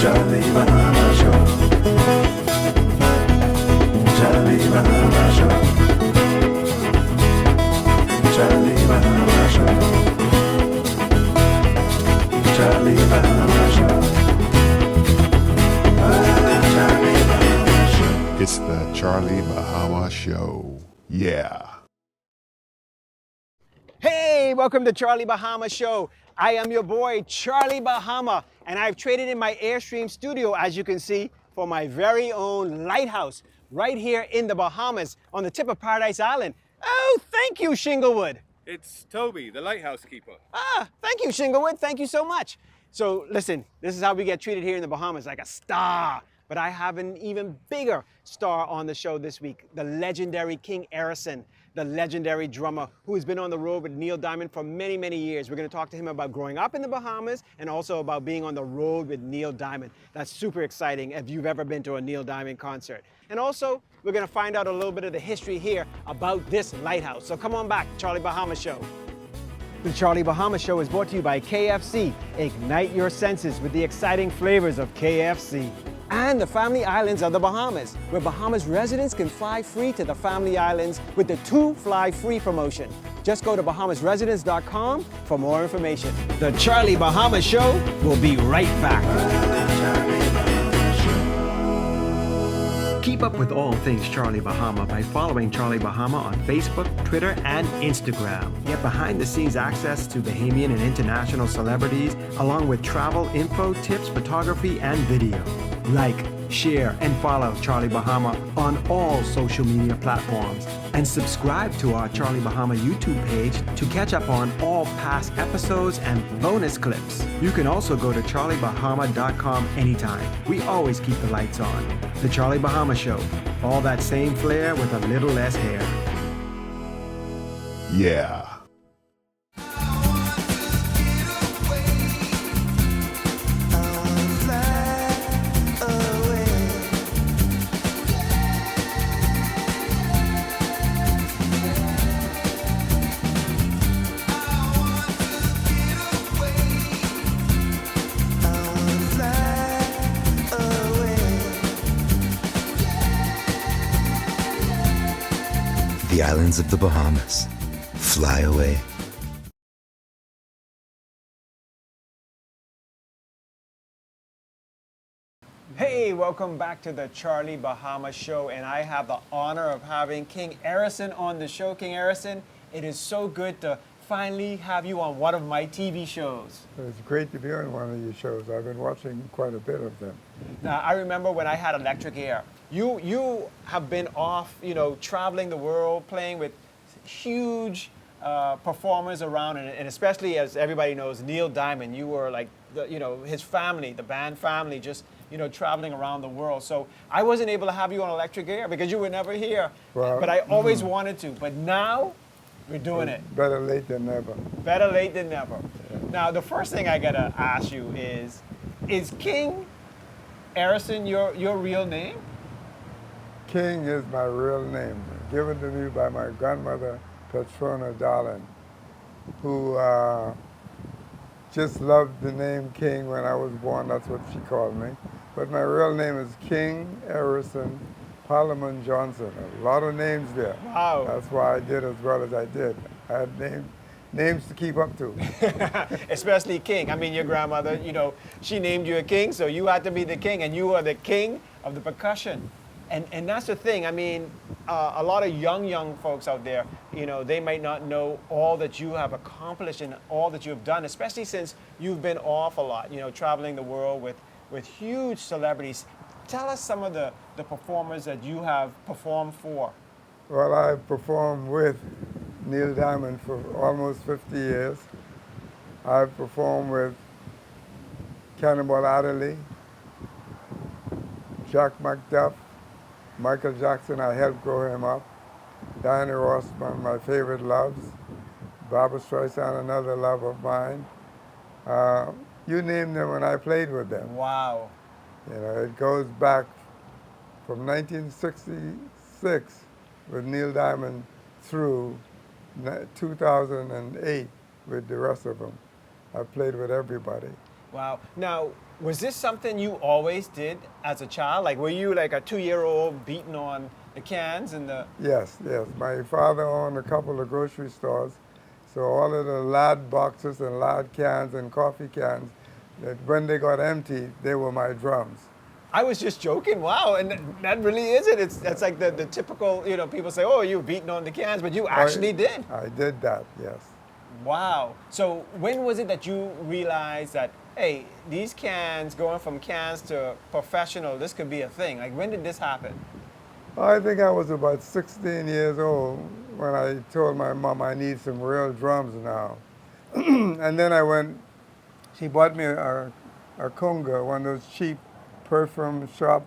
Charlie Bahama Show. Charlie Bahama Show. Charlie Bahama Show. Charlie Bahama Show. Charlie Bahama Show. It's the Charlie Bahama Show. Yeah. Hey, welcome to Charlie Bahama Show. I am your boy, Charlie Bahama, and I've traded in my Airstream studio, as you can see, for my very own lighthouse right here in the Bahamas on the tip of Paradise Island. Oh, thank you, Shinglewood. It's Toby, the lighthouse keeper. Ah, thank you, Shinglewood. Thank you so much. So listen, this is how we get treated here in the Bahamas, like a star. But I have an even bigger star on the show this week, the legendary King Errisson, the legendary drummer who has been on the road with Neil Diamond for many, many years. We're going to talk to him about growing up in the Bahamas and also about being on the road with Neil Diamond. That's super exciting if you've ever been to a Neil Diamond concert. And also, we're going to find out a little bit of the history here about this lighthouse. So come on back, Charlie Bahama Show. The Charlie Bahama Show is brought to you by KFC. Ignite your senses with the exciting flavors of KFC. And the Family Islands of the Bahamas, where Bahamas residents can fly free to the Family Islands with the 2 Fly Free promotion. Just go to bahamasresidents.com for more information. The Charlie Bahama Show will be right back. Keep up with all things Charlie Bahama by following Charlie Bahama on Facebook, Twitter, and Instagram. Get behind-the-scenes access to Bahamian and international celebrities, along with travel info, tips, photography, and video. Like, share, and follow Charlie Bahama on all social media platforms. And subscribe to our Charlie Bahama YouTube page to catch up on all past episodes and bonus clips. You can also go to charliebahama.com anytime. We always keep the lights on. The Charlie Bahama Show. All that same flair with a little less hair. Yeah. The islands of the Bahamas. Fly away. Hey, welcome back to the Charlie Bahama Show, and I have the honor of having King Errisson on the show. King Errisson, it is so good to finally have you on one of my TV shows. It's great to be on one of your shows. I've been watching quite a bit of them. Now, I remember when I had Electric Air. You have been off, traveling the world, playing with huge performers around, and especially, as everybody knows, Neil Diamond. You were like, his family, the band family, just traveling around the world. So I wasn't able to have you on Electric Air because you were never here. Well, but I always wanted to. But now we're doing it. Better late than never. Better late than never. Yeah. Now, the first thing I gotta ask you is King Errisson your real name? King is my real name, given to me by my grandmother, Petrona Darling, who just loved the name King when I was born. That's what she called me. But my real name is King Errisson Parliament Johnson. A lot of names there. Wow. That's why I did as well as I did. I had names to keep up to. Especially King. I mean, your grandmother, she named you a king, so you had to be the king, and you are the king of the percussion. And that's the thing. I mean, a lot of young folks out there, they might not know all that you have accomplished and all that you've done, especially since you've been off a lot, traveling the world with huge celebrities. Tell us some of the performers that you have performed for. Well, I've performed with Neil Diamond for almost 50 years. I've performed with Cannonball Adderley, Jack McDuff, Michael Jackson. I helped grow him up. Diana Ross, one of my favorite loves. Barbra Streisand, another love of mine. You name them and I played with them. Wow. It goes back from 1966 with Neil Diamond through 2008 with the rest of them. I played with everybody. Wow. Now, was this something you always did as a child? Like, were you like a 2-year-old beating on the cans and the... Yes, yes. My father owned a couple of grocery stores, so all of the lard boxes and lard cans and coffee cans, that when they got empty, they were my drums. I was just joking. Wow, and that really is it. That's like the typical, people say, oh, you were beating on the cans, but you actually did. I did that, yes. Wow. So when was it that you realized that, hey, these cans, going from cans to professional, this could be a thing? Like, when did this happen? I think I was about 16 years old when I told my mom I need some real drums now. And then she bought me a conga, one of those cheap perfume shop,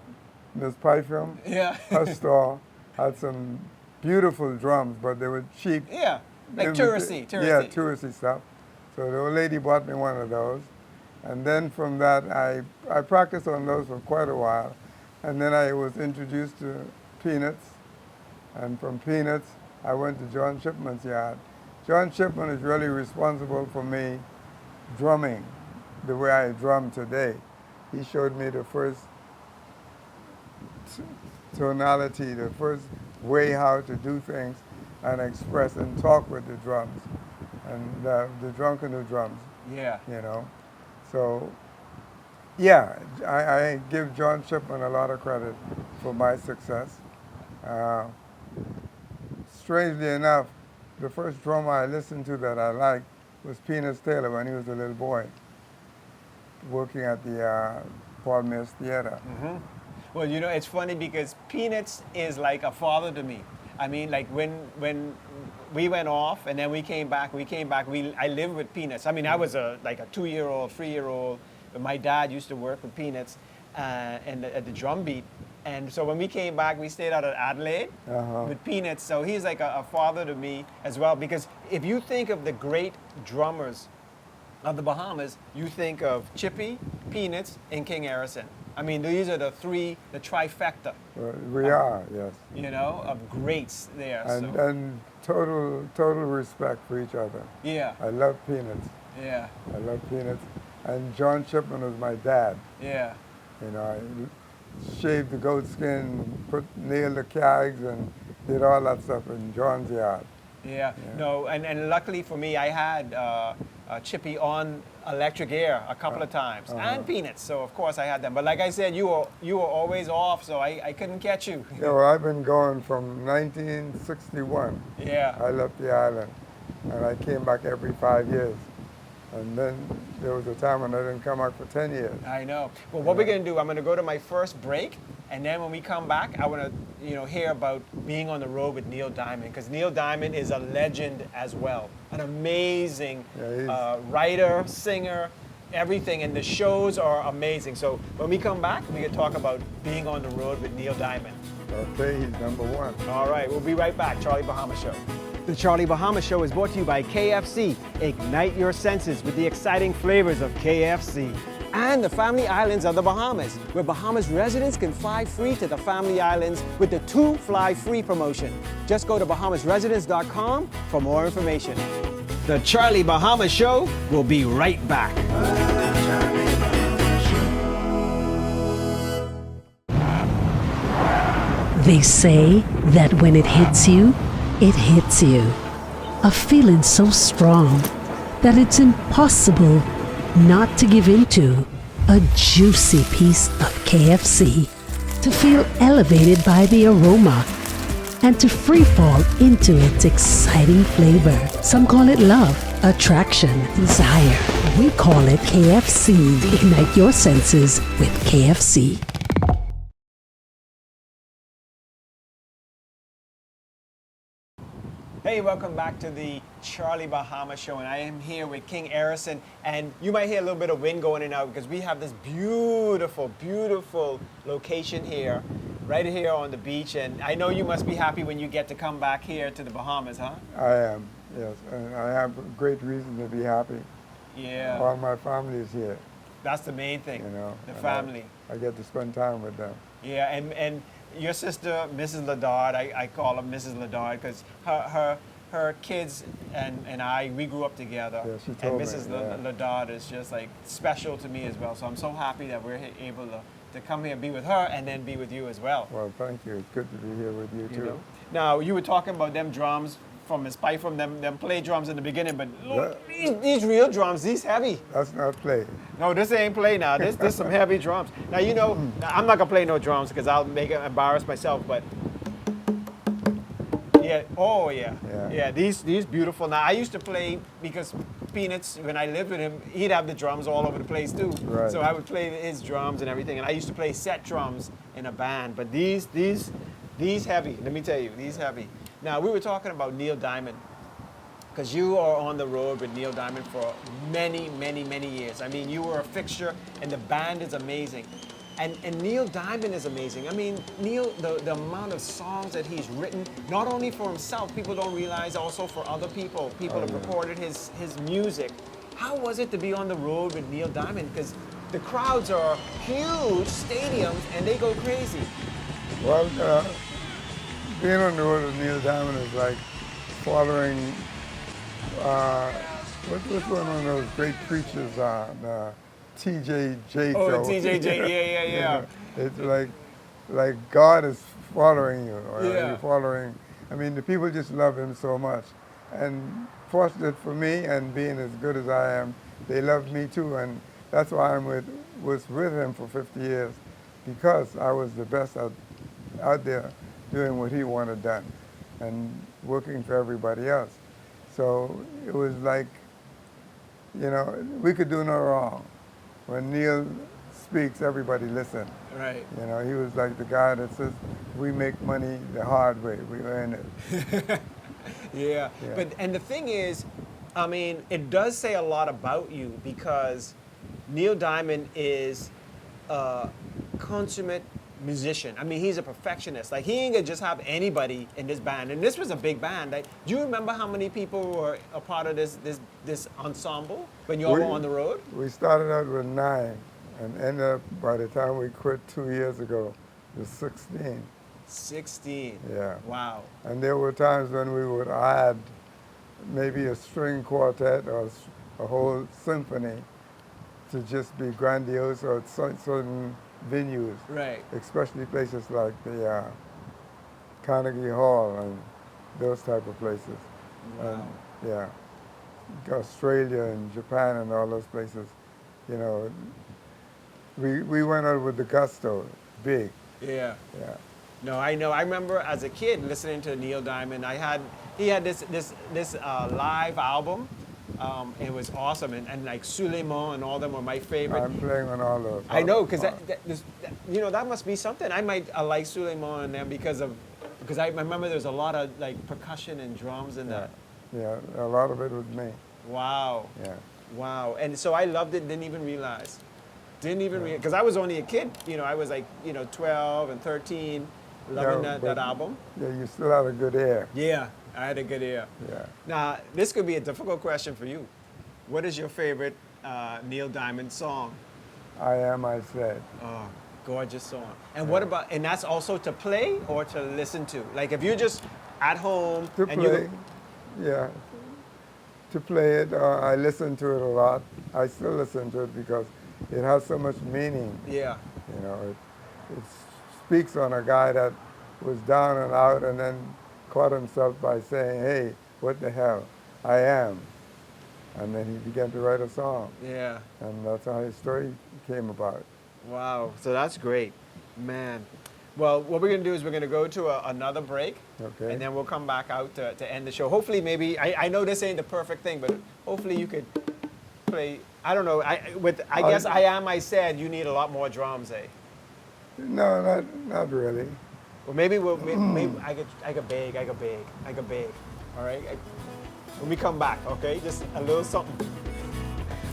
this perfume. Yeah. Her store had some beautiful drums, but they were cheap. Yeah, like touristy. Yeah, touristy stuff. So the old lady bought me one of those. And then from that, I practiced on those for quite a while. And then I was introduced to Peanuts. And from Peanuts, I went to John Shipman's yard. John Shipman is really responsible for me drumming the way I drum today. He showed me the first tonality, the first way how to do things and express and talk with the drums and the drum canoe drums. Yeah. So, yeah, I give John Shipman a lot of credit for my success. Strangely enough, the first drummer I listened to that I liked was Peanuts Taylor when he was a little boy, working at the Paul Mills Theater. Mm-hmm. Well, it's funny because Peanuts is like a father to me. I mean, like when we went off and then we came back, I lived with Peanuts. I mean, I was like a 2-year-old, 3-year-old, but my dad used to work with Peanuts at the drum beat. And so when we came back, we stayed out at Adelaide with Peanuts. So he's like a father to me as well, because if you think of the great drummers of the Bahamas, you think of Chippy, Peanuts, and King Errisson. I mean, these are the trifecta. We are, yes. Of greats there. And total respect for each other. Yeah. I love Peanuts. Yeah. I love Peanuts. And John Shipman was my dad. Yeah. I shaved the goat skin, nailed the cags, and did all that stuff in John's yard. Yeah. No, and luckily for me, I had Chippy on electric air a couple of times, and Peanuts. So of course I had them. But like I said, you were always off, so I couldn't catch you. Yeah, well, I've been going from 1961. Yeah. I left the island, and I came back every 5 years. And then there was a time when I didn't come back for 10 years. I know. Well, what we're going to do, I'm going to go to my first break, and then when we come back, I want to hear about being on the road with Neil Diamond, because Neil Diamond is a legend as well. An amazing writer, singer, everything, and the shows are amazing. So when we come back, we can talk about being on the road with Neil Diamond. Okay, he's number one. All right, we'll be right back. Charlie Bahama Show. The Charlie Bahama Show is brought to you by KFC. Ignite your senses with the exciting flavors of KFC. And the Family Islands of the Bahamas, where Bahamas residents can fly free to the Family Islands with the 2 Fly Free promotion. Just go to bahamasresidents.com for more information. The Charlie Bahama Show will be right back. They say that when it hits you, it hits you. A feeling so strong that it's impossible not to give into a juicy piece of KFC, to feel elevated by the aroma, and to free fall into its exciting flavor. Some call it love, attraction, desire. We call it KFC. Ignite your senses with KFC. Hey, welcome back to the Charlie Bahama Show, and I am here with King Errisson, and you might hear a little bit of wind going in and out because we have this beautiful, beautiful location here, right here on the beach, and I know you must be happy when you get to come back here to the Bahamas, huh? I am, yes, and I have great reason to be happy. Yeah. All my family is here. That's the main thing, the family. I get to spend time with them. Yeah, and your sister, Mrs. Ladard, I call her Mrs. Ladard because her her kids and I, we grew up together. Yeah, she and told me, Mrs. yeah. Ladard is just like special to me as well. So I'm so happy that we're able to come here and be with her and then be with you as well. Well, thank you. It's good to be here with you, You too. know? Now, you were talking about them drums from his pipe from them play drums in the beginning, but look, these real drums, these heavy. That's not play. No, this ain't play now. This some heavy drums. Now, you know, I'm not gonna play no drums because I'll embarrass myself, but yeah, oh yeah. Yeah. These beautiful. Now, I used to play because Peanuts, when I lived with him, he'd have the drums all over the place too. Right. So I would play his drums and everything, and I used to play set drums in a band, but these heavy, let me tell you, these heavy. Now, we were talking about Neil Diamond, because you are on the road with Neil Diamond for many, many, many years. I mean, you were a fixture, and the band is amazing. And Neil Diamond is amazing. I mean, Neil, the amount of songs that he's written, not only for himself, people don't realize, also for other people. People have recorded his music. How was it to be on the road with Neil Diamond? Because the crowds are huge stadiums, and they go crazy. Well, being on the road with Neil Diamond is like following, what's one of those great preachers, T.J. Jakes. Oh, the T.J. Jakes, yeah. You know, it's like God is following you, or Yeah. you're following. I mean, the people just love him so much. And fortunate for me, and being as good as I am, they love me too, and that's why I was with him for 50 years, because I was the best out there doing what he wanted done and working for everybody else. So it was like, you know, we could do no wrong. When Neil speaks, everybody listen. Right. You know, he was like the guy that says, we make money the hard way, we earn it. Yeah. Yeah. But and the thing is, I mean, it does say a lot about you, because Neil Diamond is a consummate musician. I mean, he's a perfectionist. Like, he ain't gonna just have anybody in this band. And this was a big band. Like, do you remember how many people were a part of this ensemble when you all were on the road? We started out with 9 and ended up, by the time we quit 2 years ago, with 16. 16. Yeah. Wow. And there were times when we would add maybe a string quartet or a whole symphony to just be grandiose, or at certain venues, Right. especially places like the Carnegie Hall and those type of places. Wow. And, yeah, Australia and Japan and all those places. You know, we went out with the gusto, big. Yeah. Yeah. No, I know. I remember as a kid listening to Neil Diamond. He had this live album. It was awesome, and like Suleiman and all them were my favorite. I'm playing on all those. I know, because you know, that must be something. I like Suleiman and them because I remember there's a lot of like percussion and drums and that. Yeah, a lot of it was me. Wow. Yeah. Wow. And so I loved it. Didn't even realize. Because I was only a kid. You know, I was like 12 and 13, loving Yeah, that but- album. Yeah, you still had a good ear. Yeah, I had a good ear. Yeah. Now, this could be a difficult question for you. What is your favorite Neil Diamond song? I Am, I Said. Oh, gorgeous song. And what about, and that's also to play or to listen to? Like, if you're just at home To and play, yeah. To play it, I listen to it a lot. I still listen to it because it has so much meaning. Yeah. You know, it speaks on a guy that was down and out and then caught himself by saying, hey, what the hell, I am. And then he began to write a song. Yeah. And that's how his story came about. Wow. So that's great. Man. Well, what we're going to do is we're going to go to another break. Okay. And then we'll come back out to end the show. Hopefully, maybe, I know this ain't the perfect thing, but hopefully you could play, I don't know, I guess I Am, I Said, you need a lot more drums, eh? No, not really. Well, maybe I could beg. All right? When we come back, okay? Just a little something.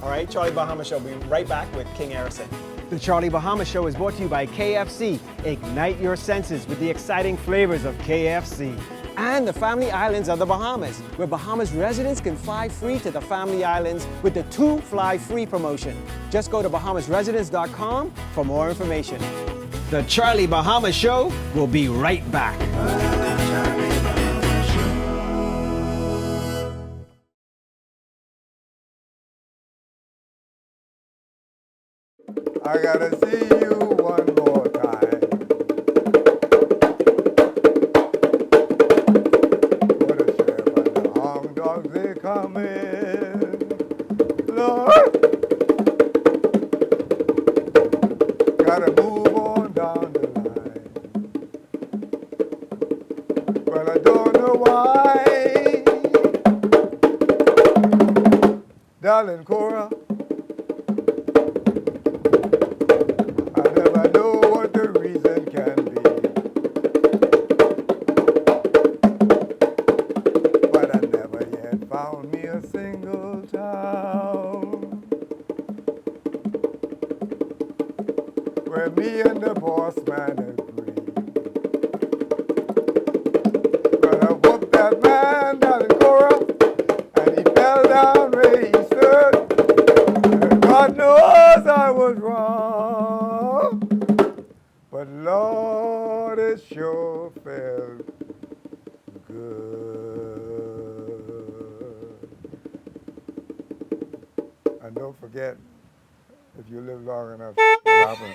All right, Charlie Bahama Show. We'll be right back with King Errisson. The Charlie Bahama Show is brought to you by KFC. Ignite your senses with the exciting flavors of KFC. And the Family Islands of the Bahamas, where Bahamas residents can fly free to the Family Islands with the 2 Fly Free promotion. Just go to bahamasresidents.com for more information. The Charlie Bahama Show will be right back. Charlie Bahama Show. I gotta see you one more time. What a sheriff and the hound dogs, they coming. Lord, gotta move on down the line. Well, I don't know why. Darling Cora, I never know what the reason can be. But I never yet found me a single town where me and the boss man agree. But I whooped that man down in Cora, and he fell down where he stood. And God knows I was wrong, but Lord, it sure felt good. And don't forget, if you live long enough, it'll happen.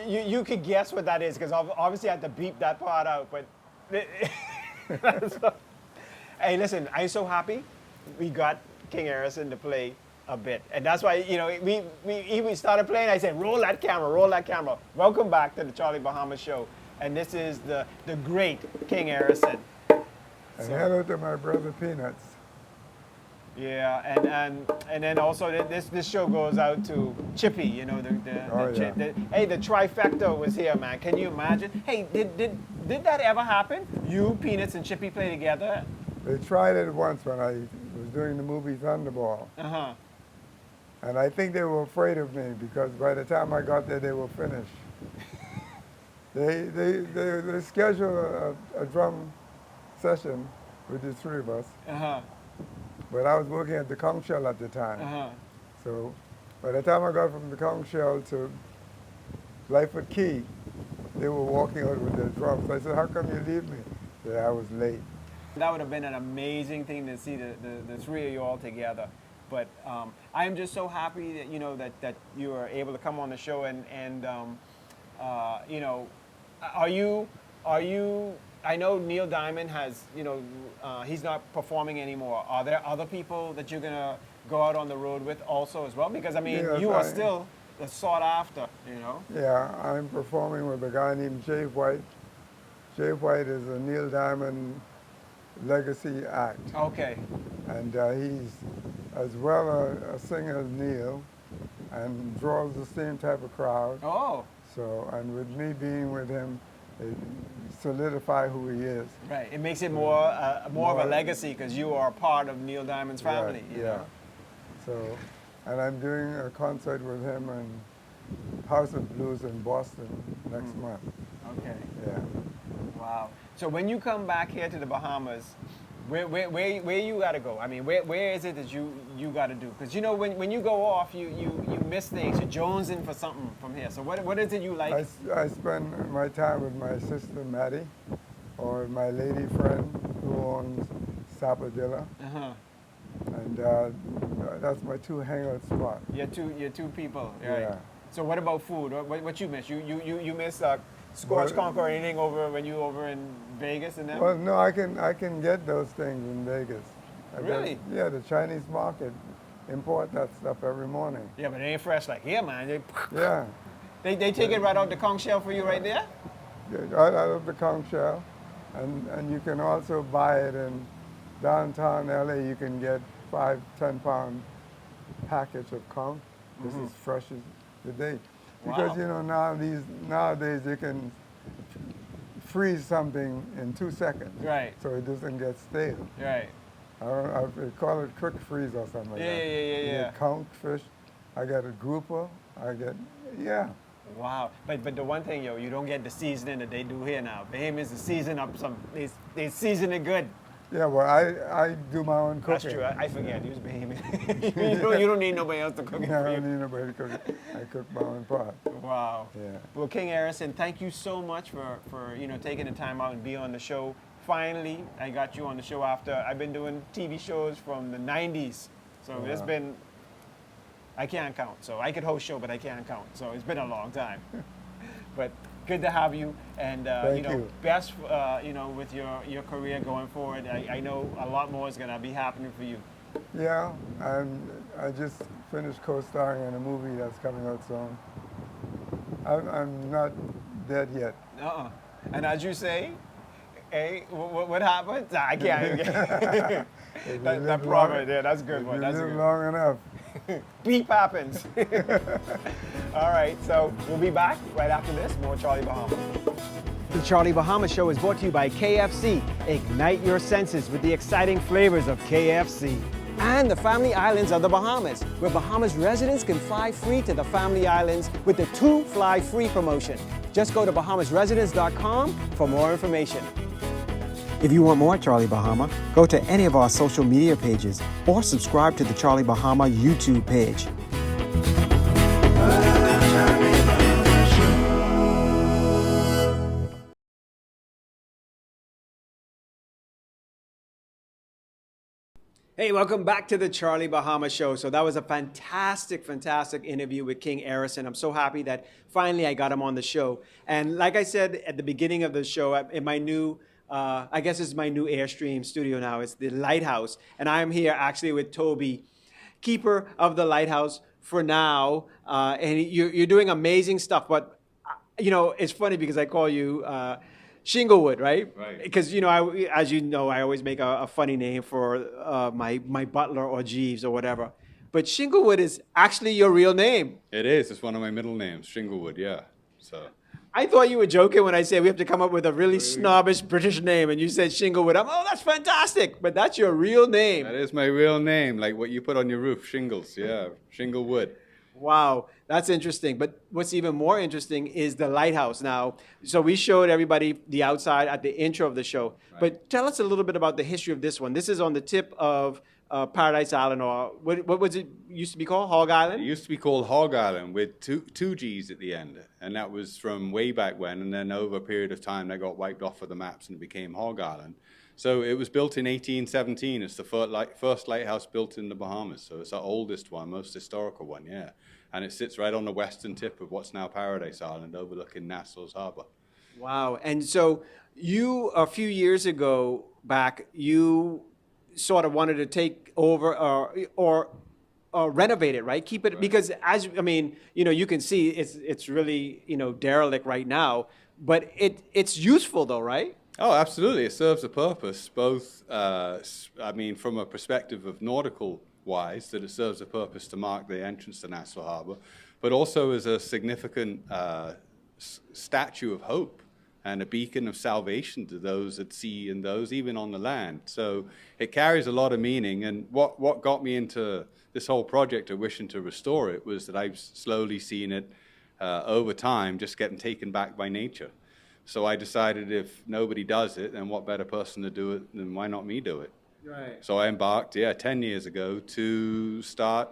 You could guess what that is, because obviously I had to beep that part out, but hey, listen, I'm so happy we got King Errisson to play a bit. And that's why, you know, we started playing, I said, roll that camera, roll that camera. Welcome back to the Charlie Bahama Show. And this is the great King Errisson. And hello to my brother Peanuts. Yeah, and then also this show goes out to Chippy, you know, hey, the trifecta was here, man. Can you imagine? Hey, did that ever happen? You, Peanuts, and Chippy play together? They tried it once when I was doing the movie Thunderball. Uh-huh. And I think they were afraid of me because by the time I got there, they were finished. They scheduled a drum session with the three of us. Uh-huh. But I was working at the conch shell at the time. Uh-huh. So by the time I got from the conch shell to Lightfoot Key, they were walking out with their drums. I said, how come you leave me? They said, I was late. That would have been an amazing thing to see the three of you all together. But I am just so happy that, you know, that you were able to come on the show and you know, are you, I know Neil Diamond has, you know, he's not performing anymore. Are there other people that you're going to go out on the road with also as well? Because, I mean, Yes, you are still sought after, you know? Yeah, I'm performing with a guy named Jay White. Jay White is a Neil Diamond legacy act. Okay. And he's as well a singer as Neil and draws the same type of crowd. Oh. So, and with me being with him, it solidifies who he is. Right. It makes it more of a legacy because you are part of Neil Diamond's family. Right, You yeah. know? So, and I'm doing a concert with him in House of Blues in Boston next month. Okay. Yeah. Wow. So when you come back here to the Bahamas, where you got to go? I mean, where is it that you got to do? Because, you know, when you go off, you miss things. You're jonesing for something from here. So what is it you like? I spend my time with my sister Maddie, or my lady friend who owns Sapadilla. Uh-huh. And that's my two hangout spots. You're two people, right? Yeah. So what about food? What you miss? You miss Scorch Conch or anything when you over in Vegas and them? Well, no, I can get those things in Vegas. Really? Yeah, the Chinese market import that stuff every morning. Yeah, but it ain't fresh like here, man. Yeah. They take it right out the conch shell for you right there? Right out of the conch shell. And you can also buy it in downtown LA. You can get 5-10 pound package of conch. This is fresh as the day. Because, Wow. you know, nowadays you can freeze something in 2 seconds. Right. So it doesn't get stale. Right. I call it quick freeze or something like that. Yeah. You get conch fish. I get a grouper. Yeah. Wow. But the one thing, you don't get the seasoning that they do here now. Bahamians to season up they season it good. Yeah, well, I do my own cooking. That's true. I forget. Use Bahamian. you don't need nobody else to cook it No, I for don't you. need nobody to cook it. I cook my own pot. Wow. Yeah. Well, King Errisson, thank you so much for taking the time out and being on the show. Finally, I got you on the show after I've been doing TV shows from the 90s. So it's been I can't count. So I could host show, but I can't count. So it's been a long time. But good to have you, and Thank you. best with your career going forward. I know a lot more is gonna be happening for you. Yeah, I just finished co-starring in a movie that's coming out soon. I'm not dead yet. And as you say, hey, what happened? I can't. that proverb, yeah, that's a good one. You That's a live good. long enough. Beep happens. All right, so we'll be back right after this. More Charlie Bahama. The Charlie Bahama Show is brought to you by KFC. Ignite your senses with the exciting flavors of KFC. And the Family Islands of the Bahamas, where Bahamas residents can fly free to the Family Islands with the 2 Fly Free promotion. Just go to bahamasresidents.com for more information. If you want more Charlie Bahama, go to any of our social media pages or subscribe to the Charlie Bahama YouTube page. Hey, welcome back to the Charlie Bahama Show. So that was a fantastic interview with King Errisson. I'm so happy that finally I got him on the show. And like I said at the beginning of the show, in my new, I guess it's my new Airstream studio now. It's the Lighthouse. And I'm here actually with Toby, keeper of the Lighthouse for now. And you're doing amazing stuff. But, it's funny because I call you Shinglewood, right? Right. Because, as you know, I always make a funny name for my butler or Jeeves or whatever. But Shinglewood is actually your real name. It is. It's one of my middle names, Shinglewood, yeah. So I thought you were joking when I said we have to come up with a really snobbish British name, and you said Shinglewood. That's fantastic. But that's your real name. that is my real name, like what you put on your roof, shingles, yeah, Shinglewood. Wow, that's interesting. But what's even more interesting is the Lighthouse now. So we showed everybody the outside at the intro of the show. Right. But tell us a little bit about the history of this one. This is on the tip of Paradise Island, or what was it used to be called? Hog It Island? used to be called Hog Island with two G's at the end, and that was from way back when, and then over a period of time that got wiped off of the maps and it became Hog Island. So it was built in 1817. It's the first lighthouse built in the Bahamas, so it's our oldest one, most historical one, yeah. And it sits right on the western tip of what's now Paradise Island, overlooking Nassau's harbor. Wow. And so you, a few years ago back, you sort of wanted to take over or renovate it, right? Keep it, Right. because you can see it's really, derelict right now, but it's useful though, right? Oh, absolutely. It serves a purpose, both, from a perspective of nautical-wise, that it serves a purpose to mark the entrance to Nassau Harbor, but also as a significant statue of hope and a beacon of salvation to those at sea and those even on the land. So it carries a lot of meaning, and what got me into this whole project of wishing to restore it was that I've slowly seen it over time just getting taken back by nature. So I decided if nobody does it, then what better person to do it than why not me do it? Right. So I embarked, 10 years ago, to start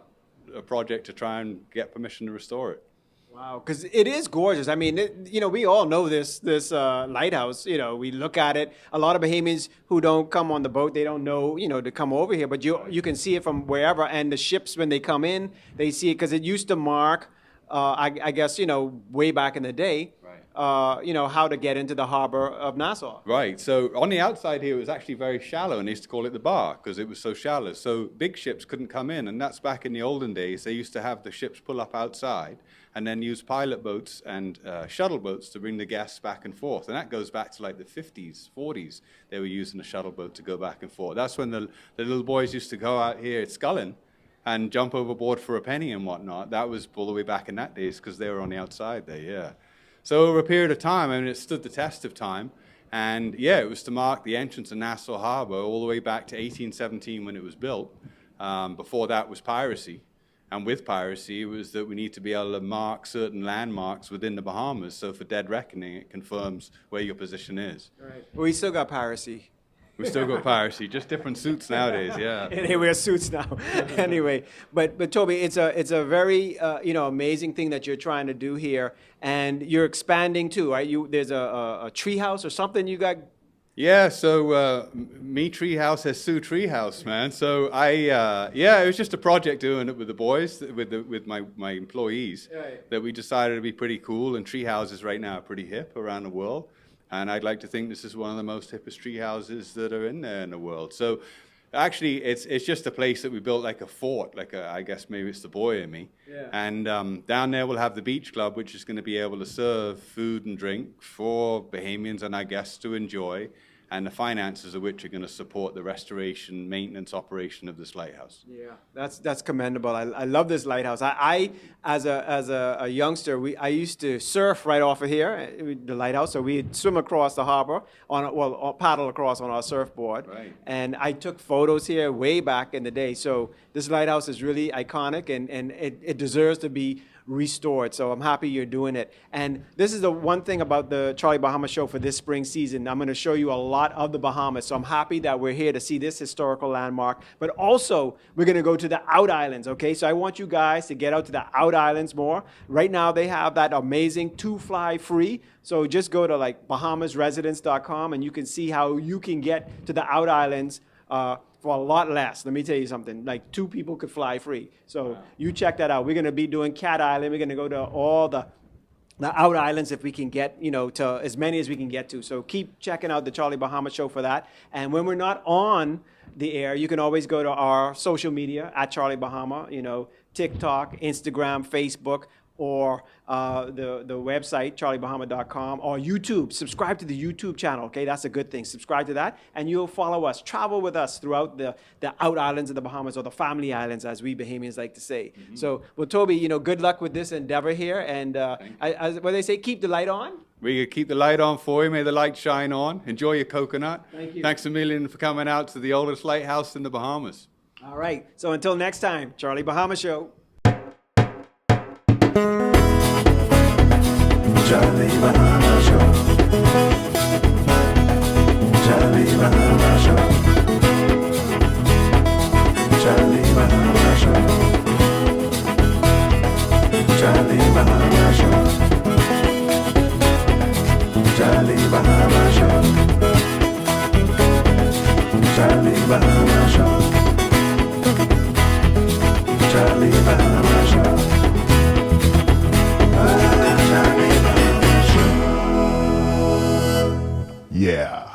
a project to try and get permission to restore it. Wow, because it is gorgeous. I mean, we all know this lighthouse. We look at it. A lot of Bahamians who don't come on the boat, they don't know, to come over here. But you can see it from wherever. And the ships, when they come in, they see it because it used to mark, I guess, way back in the day, how to get into the harbor of Nassau. Right. So on the outside here, it was actually very shallow, and they used to call it the bar because it was so shallow. So big ships couldn't come in, and that's back in the olden days. They used to have the ships pull up outside and then use pilot boats and shuttle boats to bring the guests back and forth. And that goes back to like the 50s, 40s. They were using a shuttle boat to go back and forth. That's when the little boys used to go out here at Scullin and jump overboard for a penny and whatnot. That was all the way back in that days because they were on the outside there, yeah. So over a period of time, it stood the test of time. And yeah, it was to mark the entrance of Nassau Harbor all the way back to 1817 when it was built. Before that was piracy. And with piracy, it was that we need to be able to mark certain landmarks within the Bahamas. So for dead reckoning, it confirms where your position is. Right. We still got piracy. We still got piracy, just different suits nowadays, yeah. And they wear suits now. Anyway, but Toby, it's a very amazing thing that you're trying to do here, and you're expanding too, right? There's a tree house or something you got Yeah, so me Treehouse has Sue Treehouse, man. So it was just a project doing it with the boys, with my employees, that we decided to be pretty cool. And tree houses right now are pretty hip around the world, and I'd like to think this is one of the most hippest tree houses that are in there in the world. So actually, it's just a place that we built like a fort, I guess maybe it's the boy in me. Yeah. And down there we'll have the beach club, which is going to be able to serve food and drink for Bahamians and our guests to enjoy, and the finances of which are going to support the restoration, maintenance, operation of this lighthouse. Yeah, that's commendable. I love this lighthouse. I as a youngster, I used to surf right off of here, the lighthouse. So we'd swim across the harbor or paddle across on our surfboard. Right. And I took photos here way back in the day. So this lighthouse is really iconic, and it deserves to be restored. So I'm happy you're doing it. And this is the one thing about the Charlie Bahama show for this spring season. I'm going to show you a lot of the Bahamas. So I'm happy that we're here to see this historical landmark. But also, we're going to go to the out islands, okay? So I want you guys to get out to the out islands more. Right now, they have that amazing 2-fly free. So just go to like bahamasresidence.com and you can see how you can get to the out islands for a lot less. Let me tell you something, like 2 people could fly free. So you check that out. We're going to be doing Cat Island. We're going to go to all the out islands if we can get, to as many as we can get to. So keep checking out the Charlie Bahama show for that. And when we're not on the air, you can always go to our social media at Charlie Bahama, TikTok, Instagram, Facebook, or the website, charliebahama.com, or YouTube. Subscribe to the YouTube channel, okay? That's a good thing. Subscribe to that, and you'll follow us. Travel with us throughout the out islands of the Bahamas, or the family islands, as we Bahamians like to say. Mm-hmm. So, well, Toby, good luck with this endeavor here. And what they say, keep the light on. We keep the light on for you. May the light shine on. Enjoy your coconut. Thank you. Thanks a million for coming out to the oldest lighthouse in the Bahamas. All right. So until next time, Charlie Bahama Show. Charlie Bahama Show. Charlie Bahama Show. Charlie Bahama Show. Charlie Bahama Show. Charlie Bahama Show. Charlie Bahama Show. Charlie Bahama Show. Yeah.